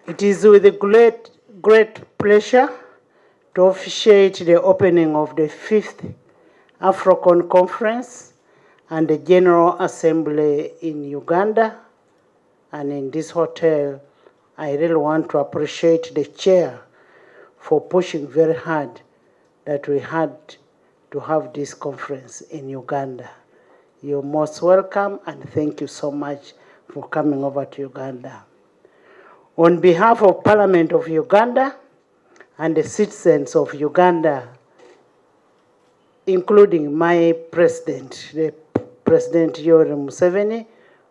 It is with great pleasure to officiate the opening of the 5th AFROCON Conference and the General Assembly in Uganda. And in this hotel, I really want to appreciate the chair for pushing very hard that we had to have this conference in Uganda. You're most welcome, and thank you so much for coming over to Uganda. On behalf of Parliament of Uganda and the citizens of Uganda, including my president, the President Yoweri Museveni,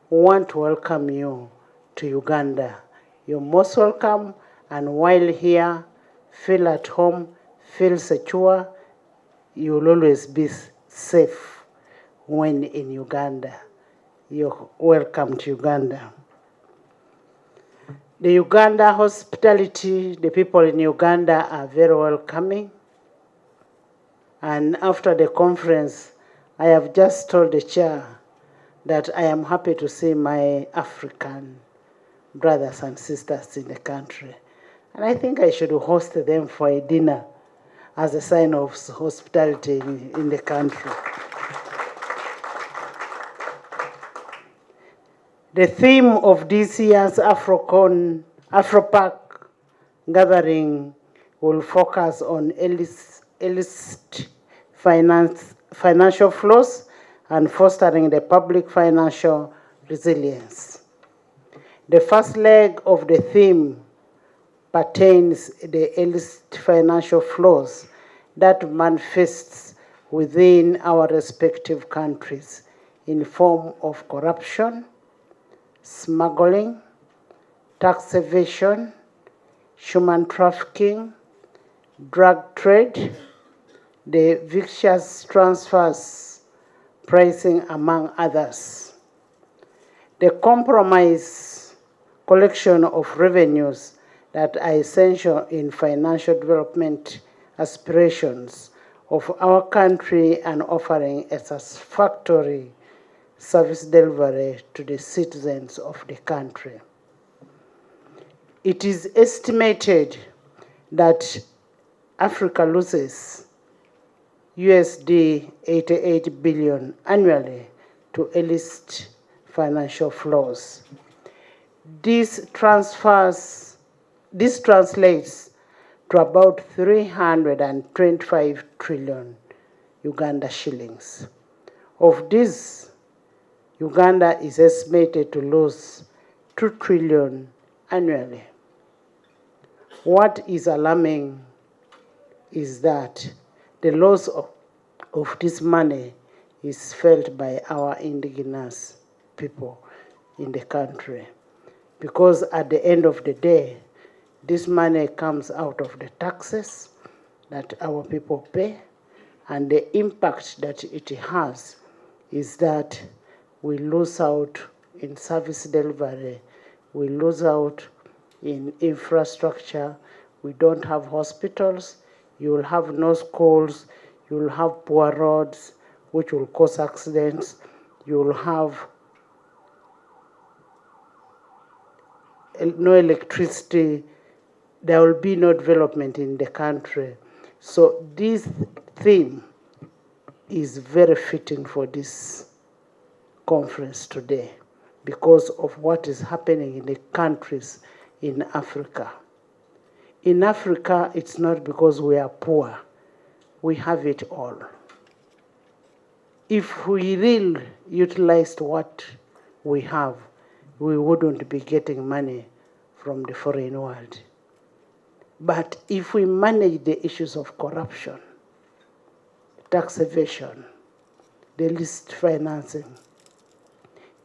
want to welcome you to Uganda. You're most welcome, and while here, feel at home, feel secure. You'll always be safe when in Uganda. You're welcome to Uganda. The Uganda hospitality, the people in Uganda are very welcoming. And after the conference, I have just told the chair that I am happy to see my African brothers and sisters in the country. And I think I should host them for a dinner as a sign of hospitality in the country. The theme of this year's AFROPAC gathering will focus on illicit financial flows and fostering the public financial resilience. The first leg of the theme pertains to the illicit financial flows that manifests within our respective countries in form of corruption, smuggling, tax evasion, human trafficking, drug trade, the vicious transfers, pricing, among others. The compromise collection of revenues that are essential in financial development aspirations of our country and offering a satisfactory service delivery to the citizens of the country. It is estimated that Africa loses USD 88 billion annually to illicit financial flows. This translates to about 325 trillion Uganda shillings. Of this, Uganda is estimated to lose 2 trillion annually. What is alarming is that the loss of this money is felt by our indigenous people in the country, because at the end of the day, this money comes out of the taxes that our people pay, and the impact that it has is that we lose out in service delivery, we lose out in infrastructure, we don't have hospitals, you will have no schools, you will have poor roads, which will cause accidents, you will have no electricity, there will be no development in the country. So this theme is very fitting for this conference today because of what is happening in the countries in Africa. In Africa, it's not because we are poor. We have it all. If we really utilized what we have, we wouldn't be getting money from the foreign world. But if we manage the issues of corruption, tax evasion, the illicit financing,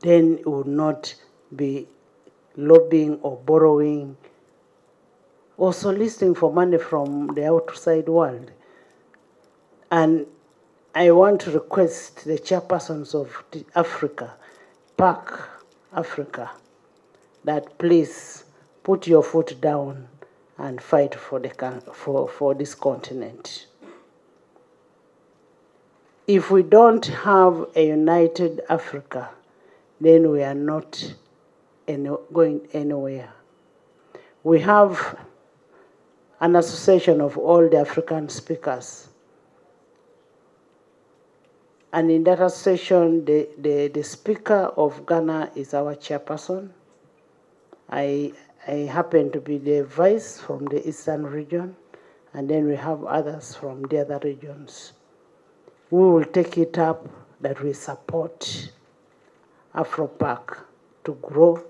then it would not be lobbying or borrowing or soliciting for money from the outside world. And I want to request the chairpersons of the PAC Africa, that please put your foot down and fight for this continent. If we don't have a united Africa, then we are not going anywhere. We have an association of all the African speakers. And in that association, the Speaker of Ghana is our chairperson. I happen to be the vice from the Eastern region, and then we have others from the other regions. We will take it up that we support AFROPAC to grow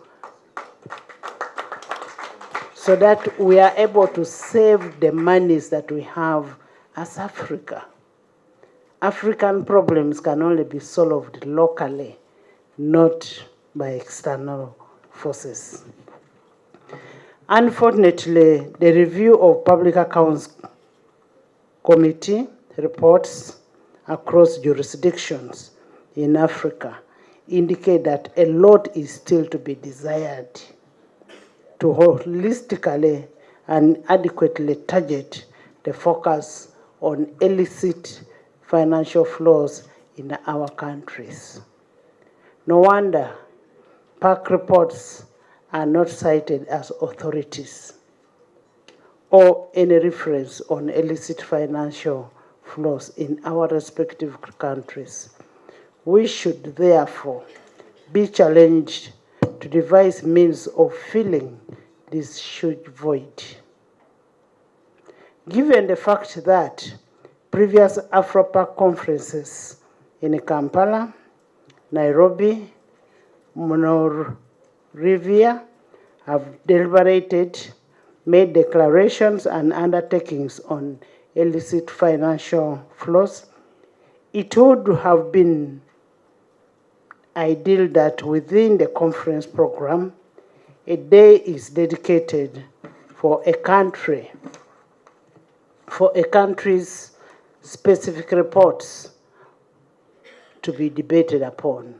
so that we are able to save the monies that we have as Africa. African problems can only be solved locally, not by external forces. Unfortunately, the review of Public Accounts Committee reports across jurisdictions in Africa indicate that a lot is still to be desired to holistically and adequately target the focus on illicit financial flows in our countries. No wonder PAC reports are not cited as authorities or any reference on illicit financial flows in our respective countries. We should therefore be challenged to devise means of filling this huge void. Given the fact that previous AFROPAC conferences in Kampala, Nairobi, Monrovia have deliberated, made declarations and undertakings on illicit financial flows, it would have been ideal that within the conference program, a day is dedicated for a country's specific reports to be debated upon,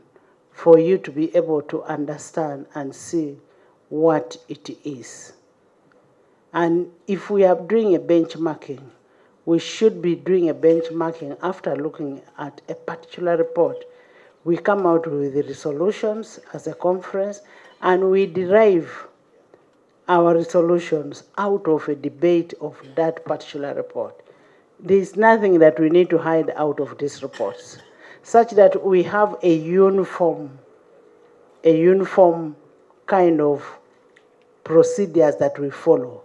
for you to be able to understand and see what it is. And if we are doing a benchmarking, we should be doing a benchmarking after looking at a particular report. We come out with the resolutions as a conference, and we derive our resolutions out of a debate of that particular report. There is nothing that we need to hide out of these reports, such that we have a uniform kind of procedures that we follow.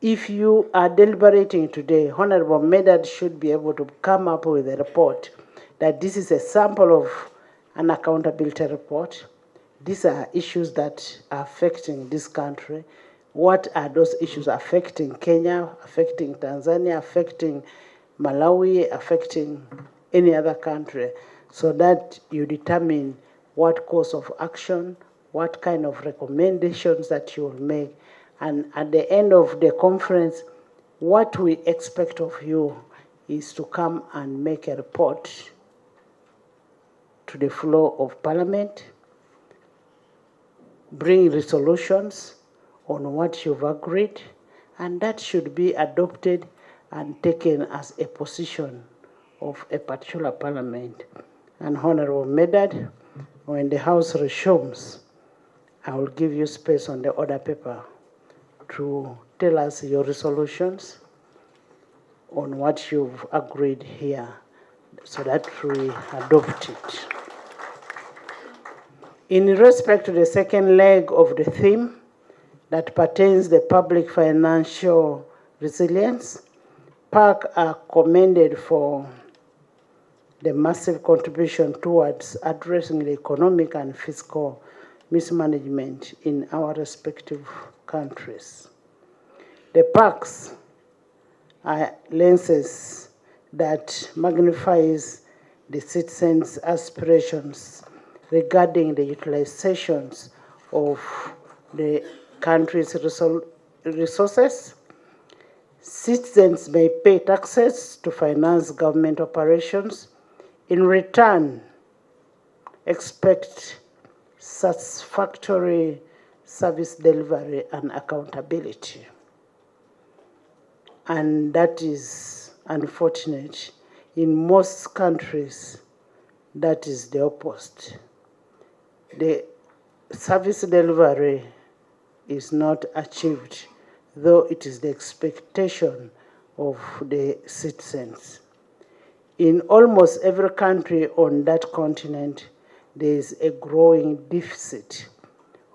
If you are deliberating today, Honorable Medad should be able to come up with a report that this is a sample of an accountability report. These are issues that are affecting this country. What are those issues affecting Kenya, affecting Tanzania, affecting Malawi, affecting any other country, so that you determine what course of action, what kind of recommendations that you will make, and at the end of the conference, what we expect of you is to come and make a report to the floor of Parliament, bring resolutions on what you've agreed, and that should be adopted and taken as a position of a particular Parliament. And Honorable Medad, when the House resumes, I will give you space on the order paper to tell us your resolutions on what you've agreed here, so that we adopt it. In respect to the second leg of the theme that pertains to public financial resilience, PAC are commended for the massive contribution towards addressing the economic and fiscal mismanagement in our respective countries. The PACs are lenses that magnifies the citizens' aspirations regarding the utilizations of the country's resources. Citizens may pay taxes to finance government operations. In return, expect satisfactory service delivery and accountability. And that is unfortunate. In most countries, that is the opposite. The service delivery is not achieved, though it is the expectation of the citizens. In almost every country on that continent, there is a growing deficit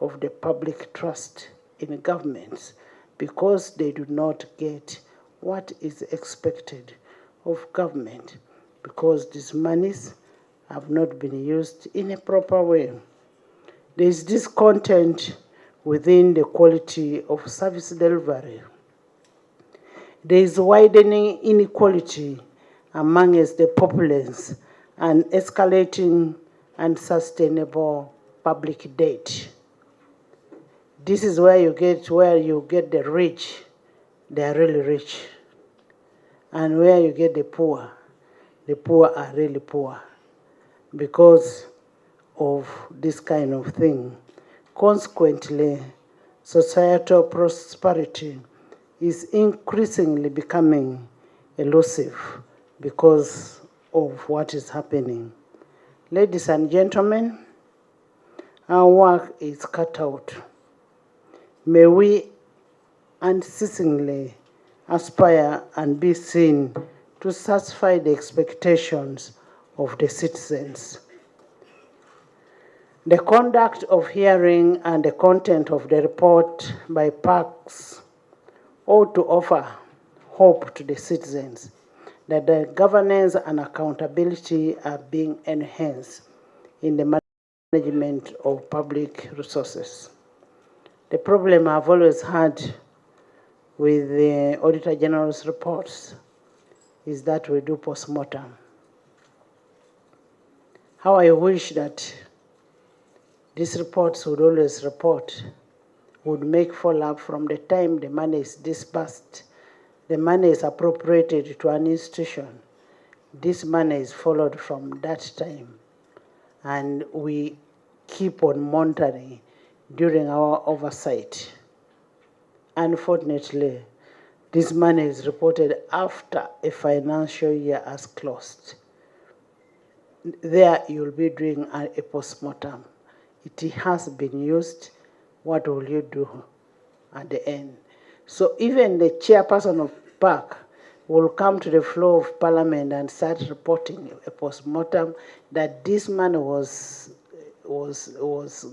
of the public trust in governments because they do not get what is expected of government, because these monies have not been used in a proper way. There is discontent within the quality of service delivery. There is widening inequality amongst the populace and escalating unsustainable public debt. This is where you get the rich, they are really rich. And where you get the poor are really poor because of this kind of thing. Consequently, societal prosperity is increasingly becoming elusive because of what is happening. Ladies and gentlemen, our work is cut out. May we unceasingly aspire and be seen to satisfy the expectations of the citizens. The conduct of hearing and the content of the report by PACs ought to offer hope to the citizens that the governance and accountability are being enhanced in the management of public resources. The problem I've always had with the Auditor General's reports is that we do post-mortem. How I wish that these reports would always report, would make follow-up from the time the money is disbursed, the money is appropriated to an institution. This money is followed from that time. And we keep on monitoring during our oversight. Unfortunately, this money is reported after a financial year has closed. There you'll be doing a post-mortem. It has been used. What will you do at the end? So even the chairperson of PAC will come to the floor of Parliament and start reporting a post-mortem that this money was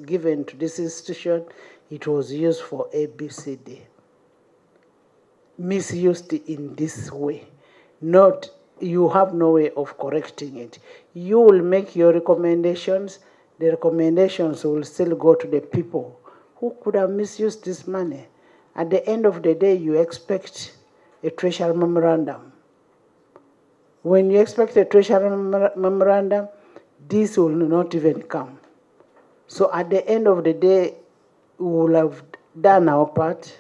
given to this institution. It was used for ABCD. Misused in this way. Not, you have no way of correcting it. You will make your recommendations. The recommendations will still go to the people who could have misused this money. At the end of the day, you expect a treasury memorandum. When you expect a treasury memorandum, this will not even come. So at the end of the day, we will have done our part.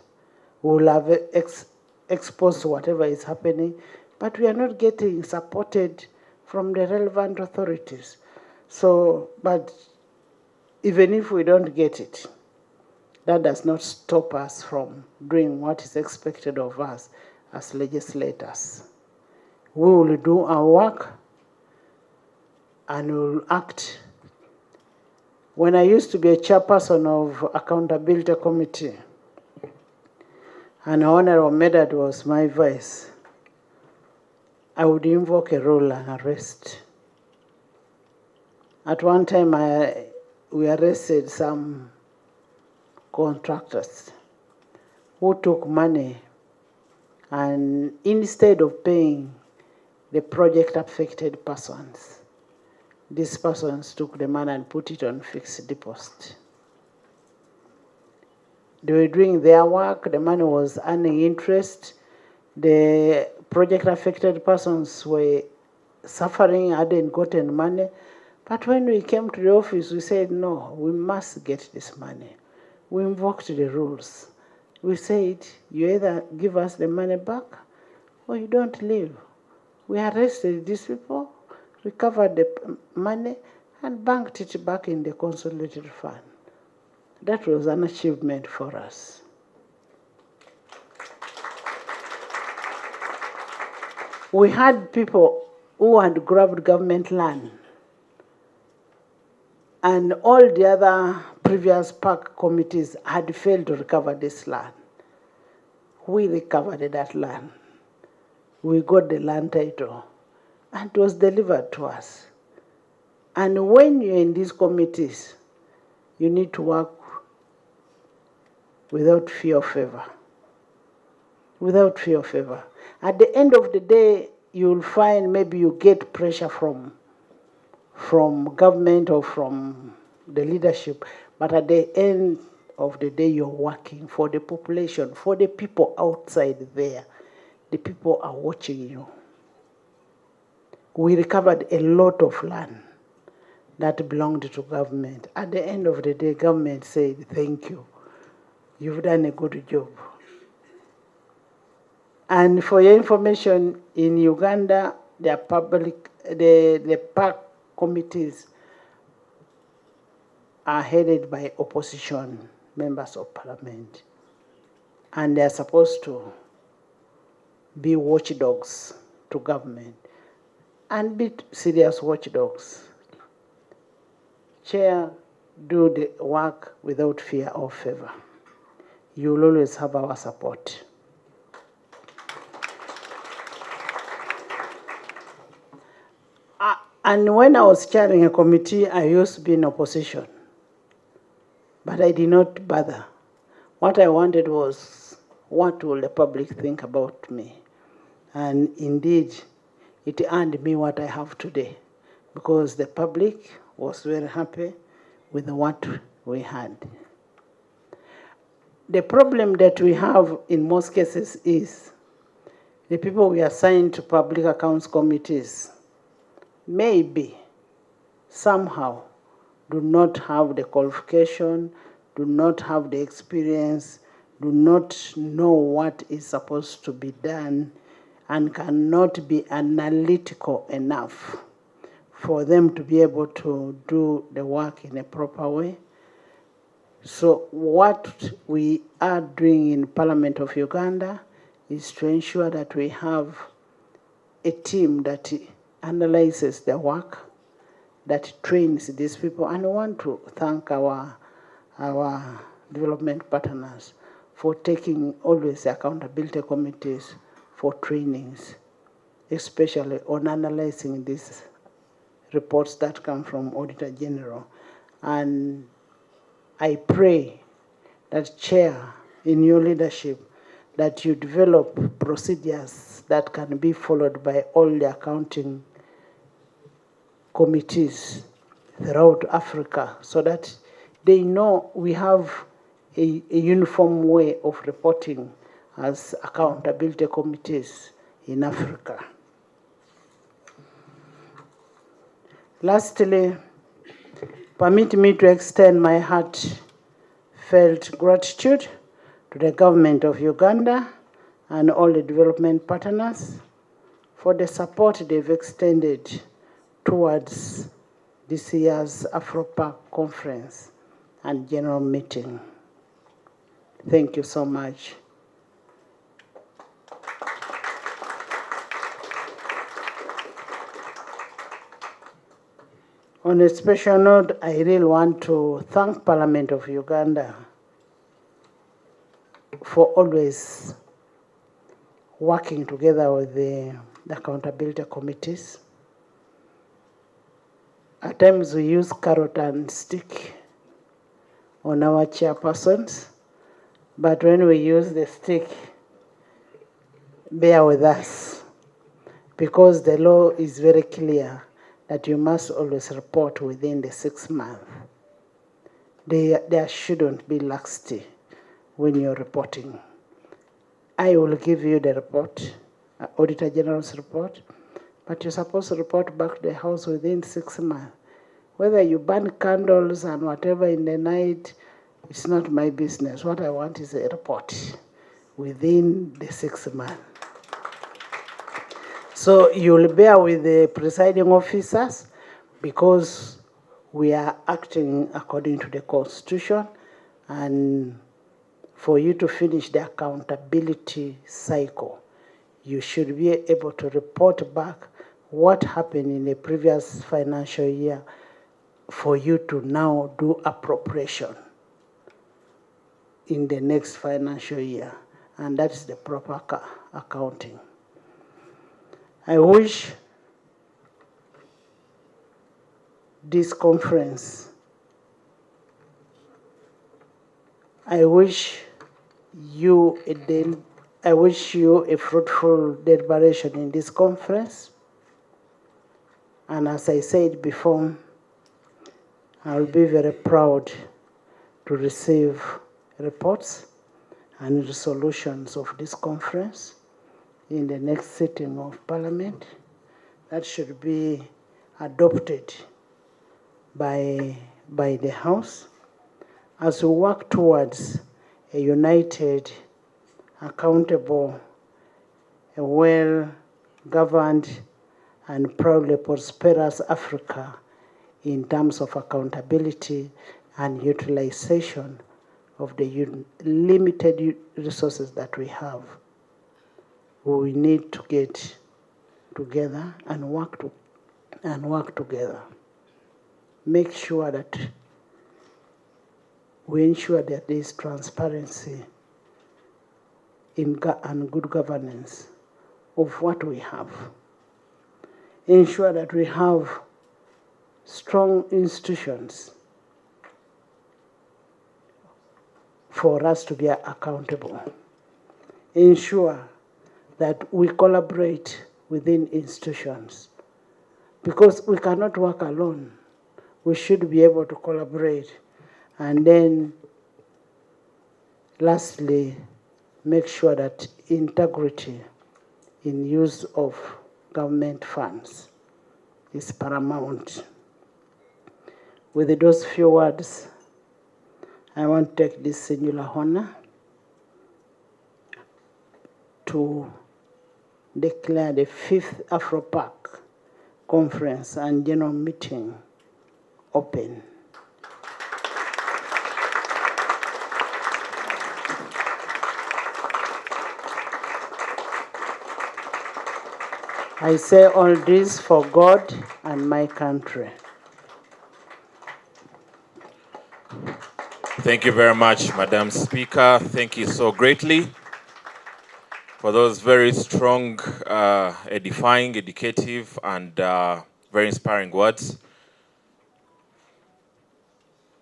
We will have exposed whatever is happening, but we are not getting supported from the relevant authorities. So, but even if we don't get it, that does not stop us from doing what is expected of us as legislators. We will do our work and we will act. When I used to be a chairperson of Accountability Committee, and Honorable Medad was my vice, I would invoke a rule and arrest. At one time, we arrested some contractors who took money and instead of paying the project-affected persons, these persons took the money and put it on fixed deposit. They were doing their work, the money was earning interest, the project-affected persons were suffering, hadn't gotten money. But when we came to the office, we said, no, we must get this money. We invoked the rules. We said, you either give us the money back or you don't leave. We arrested these people, recovered the money, and banked it back in the consolidated fund. That was an achievement for us. We had people who had grabbed government land, and all the other previous park committees had failed to recover this land. We recovered that land. We got the land title, and it was delivered to us. And when you're in these committees, you need to work without fear of favor. Without fear of favor. At the end of the day, you'll find maybe you get pressure from government or from the leadership, but at the end of the day, you're working for the population, for the people outside there. The people are watching you. We recovered a lot of land that belonged to government. At the end of the day, government said, thank you. You've done a good job. And for your information, in Uganda, the park committees are headed by opposition members of parliament. And they're supposed to be watchdogs to government and be serious watchdogs. Chair, do the work without fear or favor. You will always have our support. And when I was chairing a committee, I used to be in opposition. But I did not bother. What I wanted was, what will the public think about me? And indeed, it earned me what I have today, because the public was very happy with what we had. The problem that we have in most cases is the people we assign to public accounts committees maybe somehow do not have the qualification, do not have the experience, do not know what is supposed to be done, and cannot be analytical enough for them to be able to do the work in a proper way. So what we are doing in Parliament of Uganda is to ensure that we have a team that analyzes the work, that trains these people. And I want to thank our development partners for taking always accountability committees for trainings, especially on analyzing these reports that come from Auditor General. And I pray that, Chair, in your leadership, that you develop procedures that can be followed by all the accounting committees throughout Africa, so that they know we have a uniform way of reporting as accountability committees in Africa. Lastly, permit me to extend my heartfelt gratitude to the government of Uganda and all the development partners for the support they've extended towards this year's AFROPAC conference and general meeting. Thank you so much. On a special note, I really want to thank Parliament of Uganda for always working together with the accountability committees. At times we use carrot and stick on our chairpersons, but when we use the stick, bear with us, because the law is very clear that you must always report within the 6 months. There shouldn't be laxity when you're reporting. I will give you the report, Auditor General's report, but you're supposed to report back to the House within 6 months. Whether you burn candles and whatever in the night, it's not my business. What I want is a report within the 6 months. So you'll bear with the presiding officers, because we are acting according to the Constitution, and for you to finish the accountability cycle, you should be able to report back what happened in the previous financial year for you to now do appropriation in the next financial year, and that is the proper accounting. I wish this conference, I wish you a fruitful deliberation in this conference. And as I said before, I'll be very proud to receive reports and resolutions of this conference in the next sitting of Parliament. That should be adopted by the House as we work towards a united, accountable, a well-governed, and proudly prosperous Africa in terms of accountability and utilization of the limited resources that we have. We need to get together and work together. Make sure that we ensure that there is transparency and good governance of what we have. Ensure that we have strong institutions for us to be accountable. Ensure that we collaborate within institutions, because we cannot work alone. We should be able to collaborate. And then, lastly, make sure that integrity in use of government funds is paramount. With those few words, I want to take this singular honor to declare the 5th AFROPAC conference and general meeting open. I say all this for God and my country. Thank you very much, Madam Speaker. Thank you so greatly for those very strong, edifying, educative, and very inspiring words.